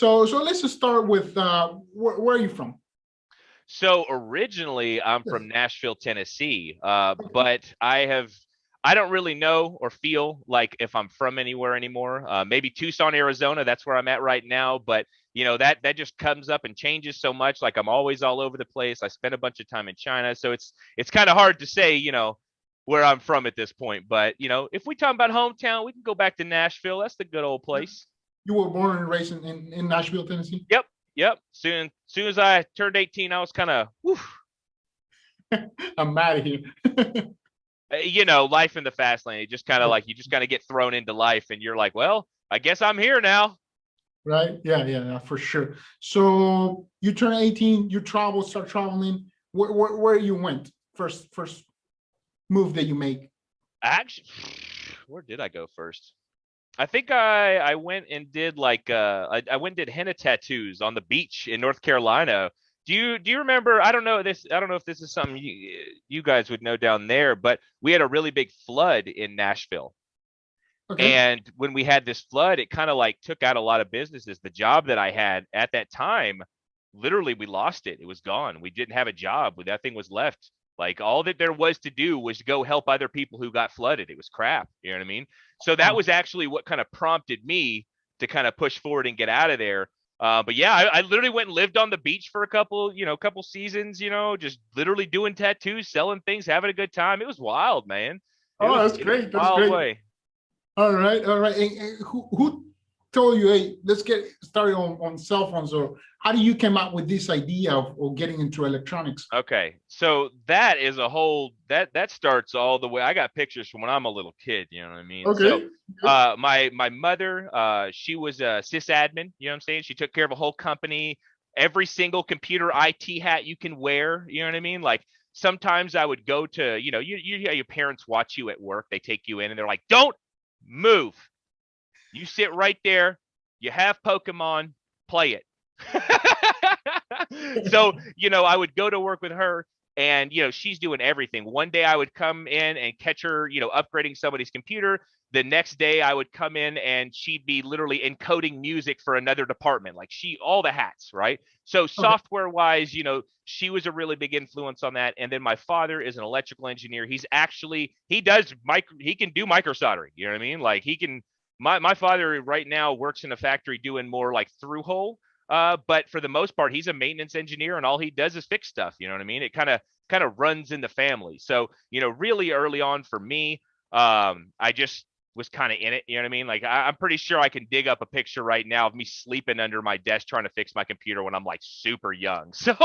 So let's just start with where are you from? So originally, I'm Yes. from Nashville, Tennessee, Okay. but I don't really know or feel like if I'm from anywhere anymore. Maybe Tucson, Arizona, that's where I'm at right now. But that just comes up and changes so much. Like I'm always all over the place. I spent a bunch of time in China, so it's kind of hard to say, where I'm from at this point. But if we talk about hometown, we can go back to Nashville. That's the good old place. You were born and raised in Nashville, Tennessee. Yep, yep. Soon as I turned 18, I was kind of, I'm mad at you. life in the fast lane. It just kind of like you just kind of get thrown into life, and you're like, well, I guess I'm here now. Right? Yeah, for sure. So you turn 18, you travel, start traveling. Where you went first move that you make? Actually, where did I go first? I think I went and did like I went and did henna tattoos on the beach in North Carolina. Do you remember? I don't know this. I don't know if this is something you guys would know down there, but we had a really big flood in Nashville. Okay. And when we had this flood, it kind of like took out a lot of businesses. The job that I had at that time, literally, we lost it. It was gone. We didn't have a job. That thing was left. Like all that there was to do was to go help other people who got flooded. It was crap. You know what I mean? So that was actually what kind of prompted me to kind of push forward and get out of there. But yeah, I literally went and lived on the beach for couple seasons, just literally doing tattoos, selling things, having a good time. It was wild, man. It Oh, was that's it was great. a That's wild great. way. All right, all right. And who told you, hey, let's get started on cell phones, or how do you came up with this idea of getting into electronics? Okay, so that is a whole that starts all the way. I got pictures from when I'm a little kid. You know what I mean? So, Okay. Good. my mother, she was a sysadmin. You know what I'm saying? She took care of a whole company, every single computer IT hat you can wear. You know what I mean? Like sometimes I would go to, your parents watch you at work. They take you in and they're like, "Don't move. You sit right there. You have Pokemon. Play it." So, I would go to work with her and, she's doing everything. One day I would come in and catch her, upgrading somebody's computer. The next day I would come in and she'd be literally encoding music for another department. Like all the hats, right? So Okay. software wise, she was a really big influence on that. And then my father is an electrical engineer. He can do micro soldering. You know what I mean? Like my father right now works in a factory doing more like through hole. But for the most part, he's a maintenance engineer, and all he does is fix stuff. You know what I mean? It kind of runs in the family. So really early on for me, I just was kind of in it. You know what I mean? Like I'm pretty sure I can dig up a picture right now of me sleeping under my desk trying to fix my computer when I'm like super young. So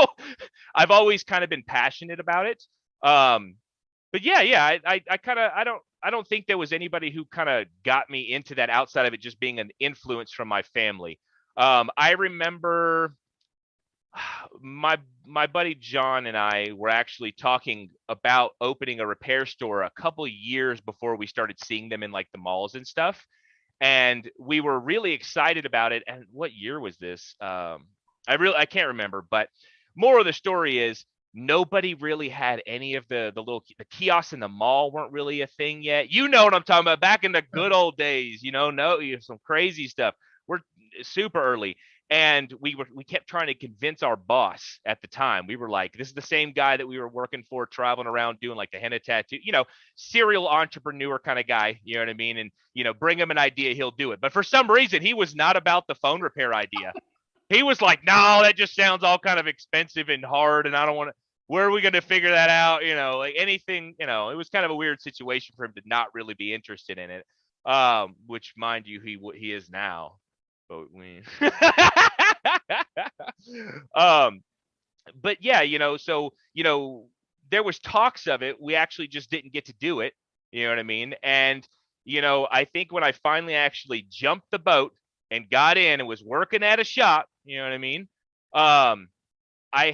I've always kind of been passionate about it. Um, but yeah, I don't think there was anybody who kind of got me into that outside of it just being an influence from my family. I remember my my buddy John and I were actually talking about opening a repair store a couple years before we started seeing them in like the malls and stuff. And we were really excited about it. And what year was this? I can't remember, but more of the story is nobody really had any of the kiosks in the mall weren't really a thing yet. You know what I'm talking about? Back in the good old days, some crazy stuff. We're super early. And we kept trying to convince our boss at the time. We were like, this is the same guy that we were working for, traveling around doing like the henna tattoo, serial entrepreneur kind of guy, you know what I mean? And bring him an idea, he'll do it. But for some reason, he was not about the phone repair idea. He was like, no, that just sounds all kind of expensive and hard, and I don't want to. Where are we going to figure that out? Like anything. It was kind of a weird situation for him to not really be interested in it. Which, mind you, he is now. But we. um, but yeah, so there was talks of it. We actually just didn't get to do it. You know what I mean? And I think when I finally actually jumped the boat and got in and was working at a shop, you know what I mean? Um, I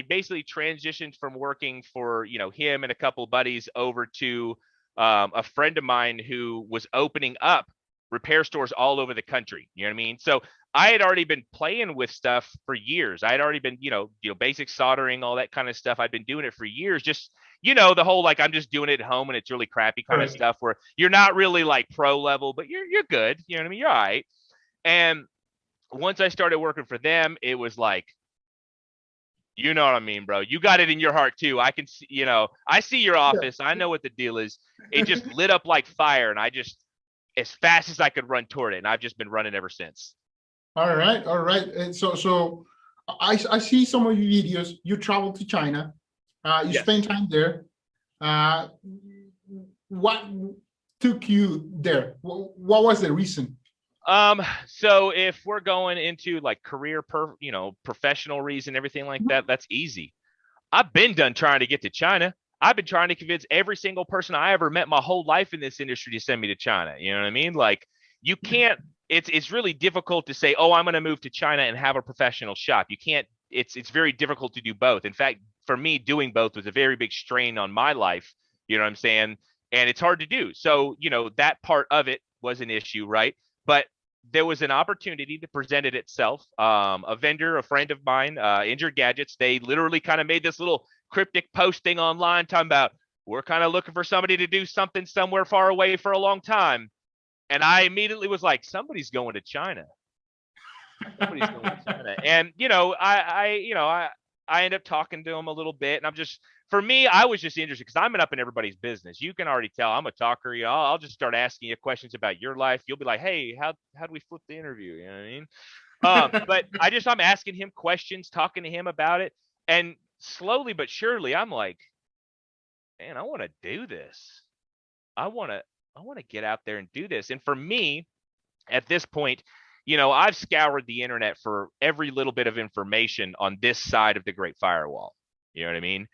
basically transitioned from working for, him and a couple of buddies over to a friend of mine who was opening up repair stores all over the country. You know what I mean? So I had already been playing with stuff for years. I had already been, basic soldering, all that kind of stuff. I'd been doing it for years. Just, the whole like I'm just doing it at home and it's really crappy kind of Right. stuff where you're not really like pro level, but you're good. You know what I mean? You're all right. And once I started working for them, it was like, you know what I mean, bro. You got it in your heart too. I can see, I see your office. I know what the deal is. It just lit up like fire, and I just, as fast as I could run toward it, and I've just been running ever since. All right, all right. And so I see some of your videos. You travel to China. You spend Yes. time there. Uh, what took you there? What was the reason? So if we're going into like career professional reason, everything like that, that's easy. I've been done trying to get to China. I've been trying to convince every single person I ever met my whole life in this industry to send me to China. You know what I mean? Like, you can't, it's really difficult to say, oh, I'm going to move to China and have a professional shop. You can't, it's very difficult to do both. In fact, for me, doing both was a very big strain on my life. You know what I'm saying? And it's hard to do. So, that part of it was an issue, right? But there was an opportunity that presented itself. A vendor, a friend of mine, Injured Gadgets, they literally kind of made this little cryptic posting online talking about, we're kind of looking for somebody to do something somewhere far away for a long time. And I immediately was like, somebody's going to China. Somebody's going to China. And, I end up talking to him a little bit. And for me, I was just interested because I'm up in everybody's business. You can already tell I'm a talker. I'll just start asking you questions about your life. You'll be like, hey, how do we flip the interview? You know what I mean? But I'm asking him questions, talking to him about it. And slowly but surely, I'm like, man, I want to do this. I want to get out there and do this. And for me, at this point, I've scoured the internet for every little bit of information on this side of the Great Firewall. You know what I mean?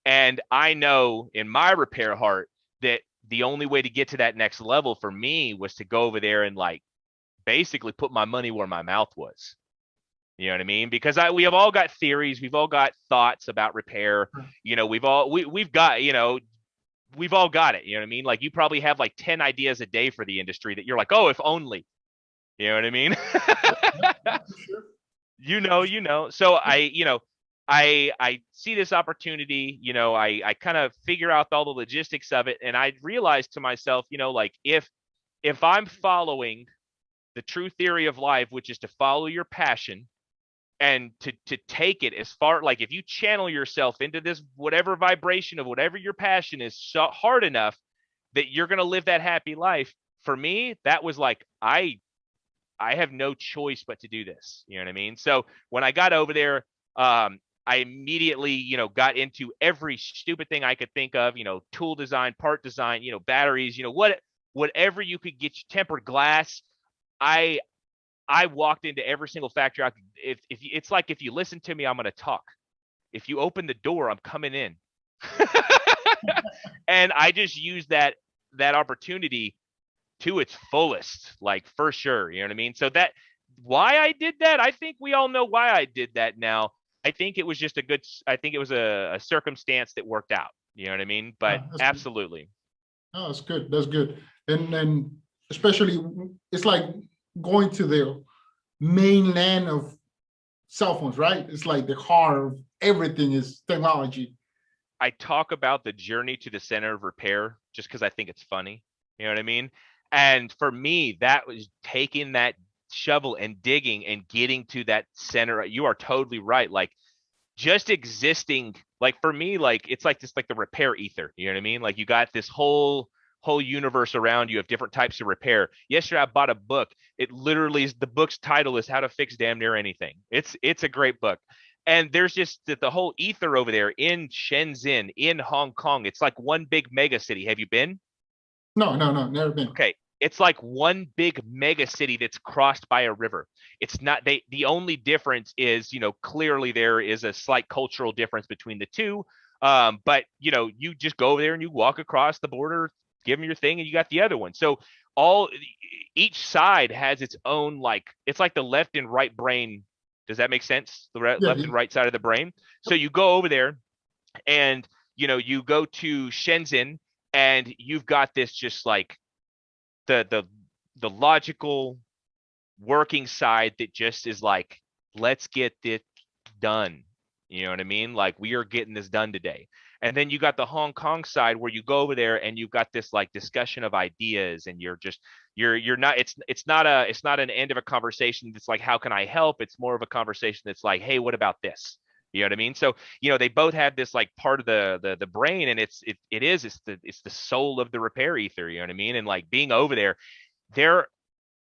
And I know in my repair heart that the only way to get to that next level for me was to go over there and like basically put my money where my mouth was. You know what I mean? Because we have all got theories, we've all got thoughts about repair. We've got, we've all got it. You know what I mean? Like, you probably have like 10 ideas a day for the industry that you're like, oh, if only. You know what I mean? Sure. So I see this opportunity, I kind of figure out all the logistics of it. And I realized to myself, like, if I'm following the true theory of life, which is to follow your passion and to take it as far, like, if you channel yourself into this, whatever vibration of whatever your passion is, so hard enough that you're going to live that happy life. For me, that was like, I have no choice but to do this. You know what I mean? So when I got over there, I immediately, got into every stupid thing I could think of, tool design, part design, batteries, whatever you could get, tempered glass. I walked into every single factory. If it's like, if you listen to me, I'm going to talk. If you open the door, I'm coming in. And I just used that opportunity to its fullest, like, for sure. You know what I mean? So why I did that, I think we all know why I did that now. I think it was just I think it was a circumstance that worked out. You know what I mean? But That's good. absolutely. Oh, that's good. That's good. And especially, it's like going to the mainland of cell phones, right? It's like the heart of everything is technology. I talk about the journey to the center of repair just because I think it's funny. You know what I mean? And for me, that was taking that shovel and digging and getting to that center. You are totally right. Like, just existing, like, for me, like, it's like this, like the repair ether. You know what I mean? Like, you got this whole universe around you of different types of repair. Yesterday I bought a book. It literally is, the book's title is How to Fix Damn Near Anything. It's a great book. And there's just the whole ether over there in Shenzhen, in Hong Kong. It's like one big mega city. Have you been? No, no, no, never been. Okay. It's like one big mega city that's crossed by a river. It's not, the only difference is, clearly there is a slight cultural difference between the two. But you just go over there and you walk across the border, give them your thing, and you got the other one. So all each side has its own, like, it's like the left and right brain. Does that make sense? The Yeah, left yeah. and right side of the brain. So you go over there and you go to Shenzhen, and you've got this, just like, the the logical working side that just is like, let's get this done. You know what I mean? Like, we are getting this done today. And then you got the Hong Kong side where you go over there and you've got this, like, discussion of ideas, and you're just you're not, it's not an end of a conversation that's like, how can I help? It's more of a conversation that's like, hey, what about this? You know what I mean? So, they both have this like part of the brain, and it's the soul of the repair ether, you know what I mean? And like being over there, there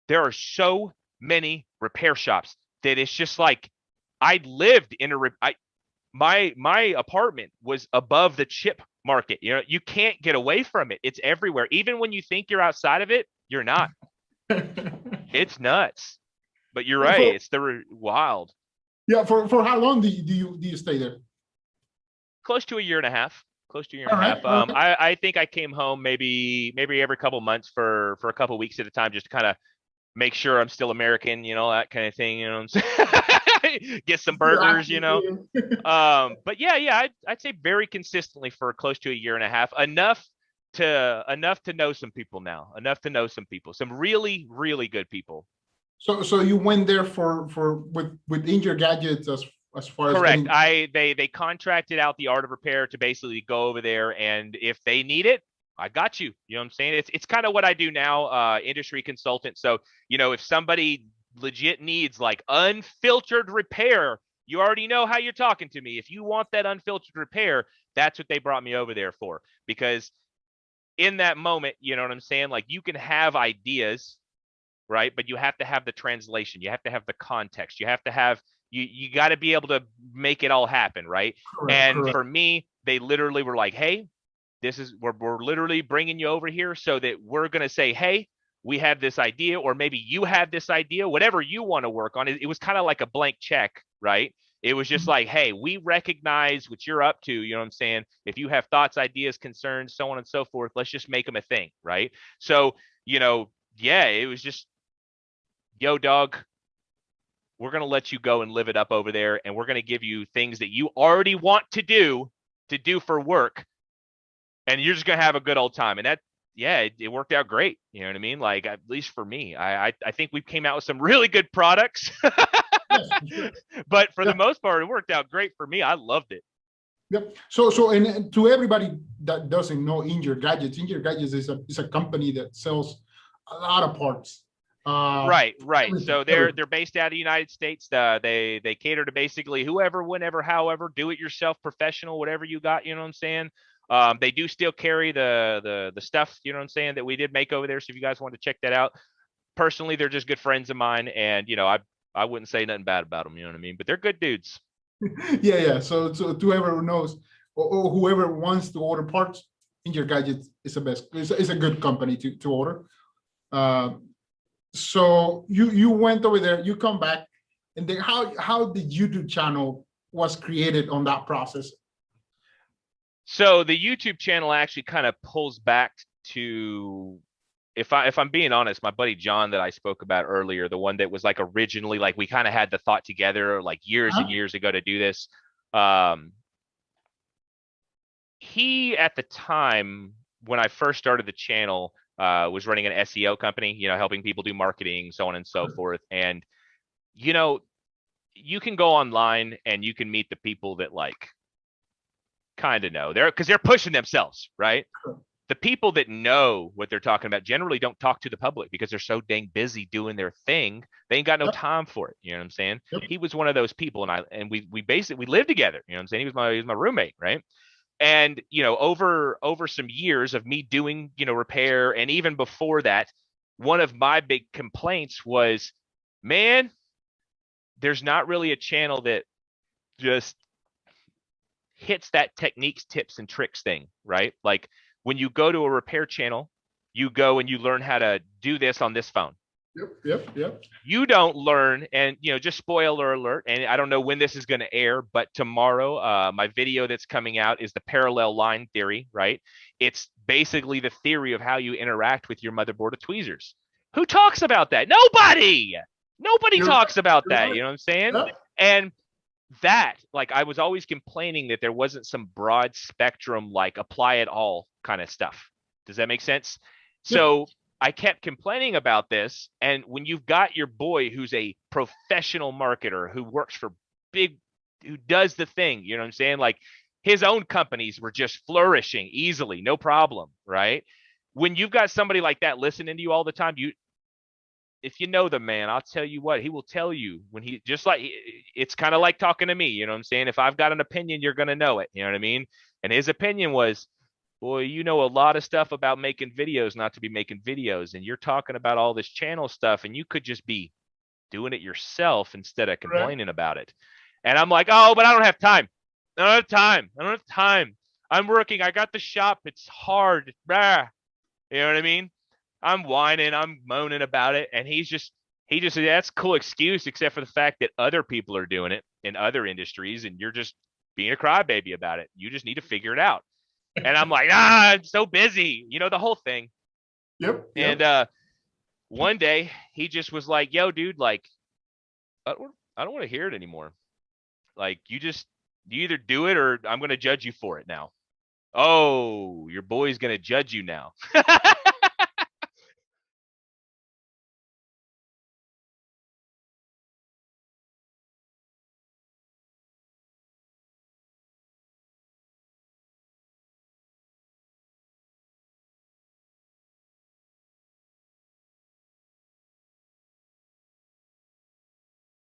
there are so many repair shops that it's just like, I lived in my apartment was above the chip market. You can't get away from it. It's everywhere. Even when you think you're outside of it, you're not. It's nuts. But you're right. For It's wild. yeah, for how long do you stay there? Close to a year and a half. Close to a year and All a right, half. all right. I think I came home maybe every couple months for a couple weeks at a time, just to kind of make sure I'm still American, that kind of thing. You know what I'm saying? Get some Still burgers, active, But yeah, I'd say very consistently for close to a year and a half, enough to know some people now, enough to know some people, some really, really good people. So you went there with Injured Gadgets as far as Correct. getting. They contracted out the art of repair to basically go over there, and if they need it, I got you. You know what I'm saying? It's kind of what I do now, industry consultant. So, if somebody legit needs like unfiltered repair, you already know how you're talking to me. If you want that unfiltered repair, that's what they brought me over there for. Because in that moment, you know what I'm saying? Like, you can have ideas, right? But you have to have the translation. You have to have the context. You have to have you got to be able to make it all happen, right? Correct, And correct. for me, they literally were like, "Hey, we're literally bringing you over here so that we're going to say, hey, we have this idea, or maybe you have this idea, whatever you want to work on." It was kind of like a blank check, right? It was just like, hey, we recognize what you're up to. You know what I'm saying? If you have thoughts, ideas, concerns, so on and so forth, let's just make them a thing, right? So, yeah, it was just, yo, dog, we're going to let you go and live it up over there. And we're going to give you things that you already want to do for work. And you're just going to have a good old time. And that, yeah, it worked out great. You know what I mean? Like, at least for me, I think we came out with some really good products, Yes, for sure. but for the Yeah, most part, it worked out great for me. I loved it. yep. And to everybody that doesn't know Injured Gadgets is a company that sells a lot of parts. Right, right. Everything, So they're everything. they're based out of the United States. They cater to basically whoever, whenever, however, do it yourself, professional, whatever you got. You know what I'm saying? They do still carry the stuff. You know what I'm saying, that we did make over there. So if you guys want to check that out, personally, they're just good friends of mine, and I wouldn't say nothing bad about them. You know what I mean? But they're good dudes. Yeah, yeah. So to whoever knows or whoever wants to order parts, Injured Gadgets is the best. It's a good company to order. Uh, so you went over there, you come back, and then how the YouTube channel was created on that process? So the YouTube channel actually kind of pulls back to, if I'm being honest, my buddy John that I spoke about earlier, the one that was like originally, like, we kind of had the thought together like years and Huh? years ago to do this. Um, he, at the time when I first started the channel, was running an SEO company, helping people do marketing, so on and so forth. And you know, you can go online and you can meet the people that like kind of know, because they're pushing themselves, right? The people that know what they're talking about generally don't talk to the public because they're so dang busy doing their thing. They ain't got no Yep, time for it. You know what I'm saying? yep. He was one of those people, and we basically lived together. You know what I'm saying? He was my roommate, right? And over some years of me doing repair, and even before that, one of my big complaints was, man, there's not really a channel that just hits that techniques, tips, and tricks thing, right? Like, when you go to a repair channel, you go and you learn how to do this on this phone. Yep, yep, yep. You don't learn, and just spoiler alert, and I don't know when this is going to air, but tomorrow, my video that's coming out is the parallel line theory, right? It's basically the theory of how you interact with your motherboard of tweezers. Who talks about that? Nobody You're right. talks about You're that. right. You know what I'm saying? Yep. And that, like, I was always complaining that there wasn't some broad spectrum, like, apply it all kind of stuff. Does that make sense? Yep. So I kept complaining about this. And when you've got your boy who's a professional marketer who works for who does the thing, you know what I'm saying? Like, his own companies were just flourishing easily, no problem, right? when you've got somebody like that listening to you all the time, if you know the man, I'll tell you what, he will tell you when he just like, it's kind of like talking to me, you know what I'm saying? If I've got an opinion, you're going to know it. You know what I mean? And his opinion was, boy, you know a lot of stuff about making videos, not to be making videos. And you're talking about all this channel stuff, and you could just be doing it yourself instead of Correct. complaining about it. And I'm like, oh, but I don't have time. I don't have time. I don't have time. I'm working. I got the shop. It's hard. Bah. You know what I mean? I'm whining, I'm moaning about it, and he just said, that's a cool excuse, except for the fact that other people are doing it in other industries, and you're just being a crybaby about it. You just need to figure it out. And I'm like, I'm so busy, you know, the whole thing. Yep. And Yep. one day he just was like, yo, dude, like, I don't want to hear it anymore. Like, you either do it or I'm going to judge you for it now. Oh, your boy's going to judge you now.